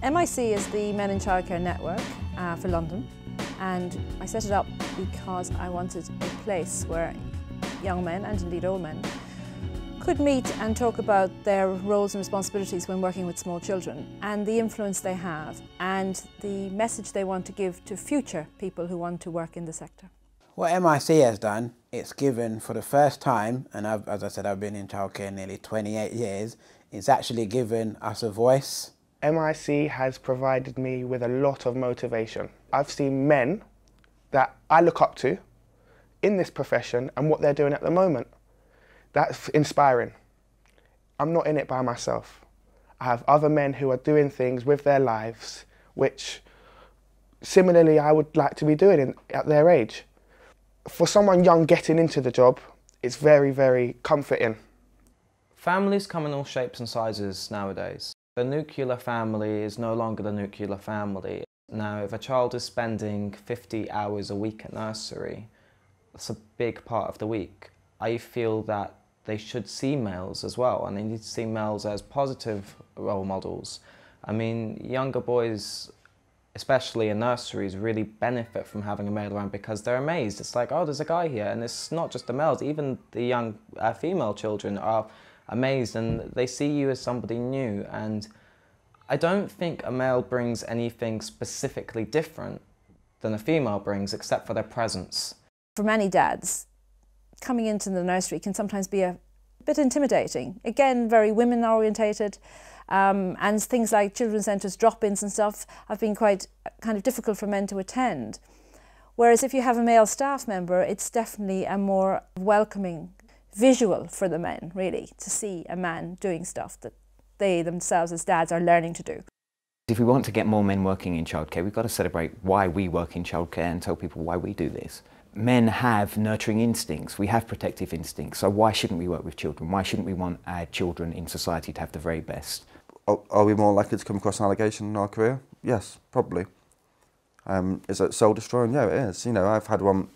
MIC is the Men in Childcare Network for London, and I set it up because I wanted a place where young men, and indeed old men, could meet and talk about their roles and responsibilities when working with small children, and the influence they have, and the message they want to give to future people who want to work in the sector. What MIC has done, it's given for the first time, and as I said, I've been in childcare nearly 28 years, it's actually given us a voice. MIC has provided me with a lot of motivation. I've seen men that I look up to in this profession and what they're doing at the moment. That's inspiring. I'm not in it by myself. I have other men who are doing things with their lives which similarly I would like to be doing at their age. For someone young getting into the job, it's very, very comforting. Families come in all shapes and sizes nowadays. The nuclear family is no longer the nuclear family. Now, if a child is spending 50 hours a week at nursery, that's a big part of the week. I feel that they should see males as well, and they need to see males as positive role models. I mean, younger boys, especially in nurseries, really benefit from having a male around because they're amazed. It's like, oh, there's a guy here, and it's not just the males, even the young female children are amazed and they see you as somebody new. And I don't think a male brings anything specifically different than a female brings, except for their presence. For many dads, coming into the nursery can sometimes be a bit intimidating. Again, very women orientated, and things like children's centres, drop-ins and stuff have been quite kind of difficult for men to attend. Whereas if you have a male staff member, it's definitely a more welcoming visual for the men, really, to see a man doing stuff that they themselves as dads are learning to do. If we want to get more men working in childcare, we've got to celebrate why we work in childcare and tell people why we do this. Men have nurturing instincts, we have protective instincts, so why shouldn't we work with children? Why shouldn't we want our children in society to have the very best? Are we more likely to come across an allegation in our career? Yes, probably. Is it soul destroying? Yeah, it is. You know, I've had one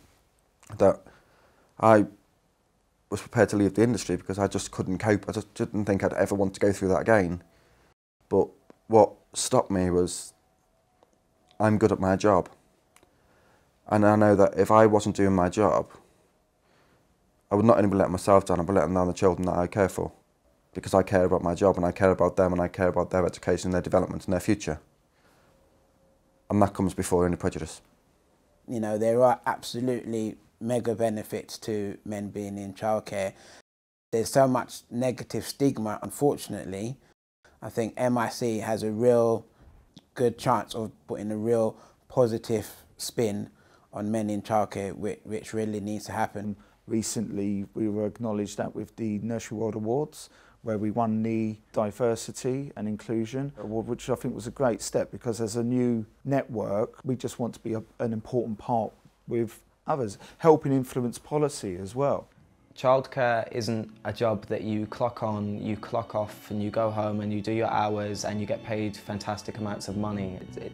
that I was prepared to leave the industry because I just couldn't cope. I just didn't think I'd ever want to go through that again. But what stopped me was I'm good at my job. And I know that if I wasn't doing my job, I would not only be letting myself down, I'd be letting down the children that I care for. Because I care about my job and I care about them and I care about their education, their development and their future. And that comes before any prejudice. You know, there are absolutely mega benefits to men being in childcare. There's so much negative stigma, unfortunately. I think MIC has a real good chance of putting a real positive spin on men in childcare, which really needs to happen. Recently we were acknowledged that with the Nursery World Awards, where we won the Diversity and Inclusion Award, which I think was a great step because as a new network we just want to be an important part with others, helping influence policy as well. Childcare isn't a job that you clock on, you clock off and you go home and you do your hours and you get paid fantastic amounts of money. It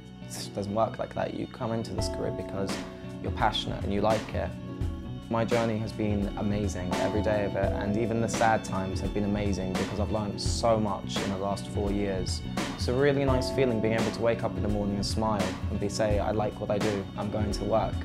doesn't work like that. You come into this career because you're passionate and you like it. My journey has been amazing, every day of it, and even the sad times have been amazing because I've learned so much in the last 4 years. It's a really nice feeling being able to wake up in the morning and smile and say, I like what I do, I'm going to work.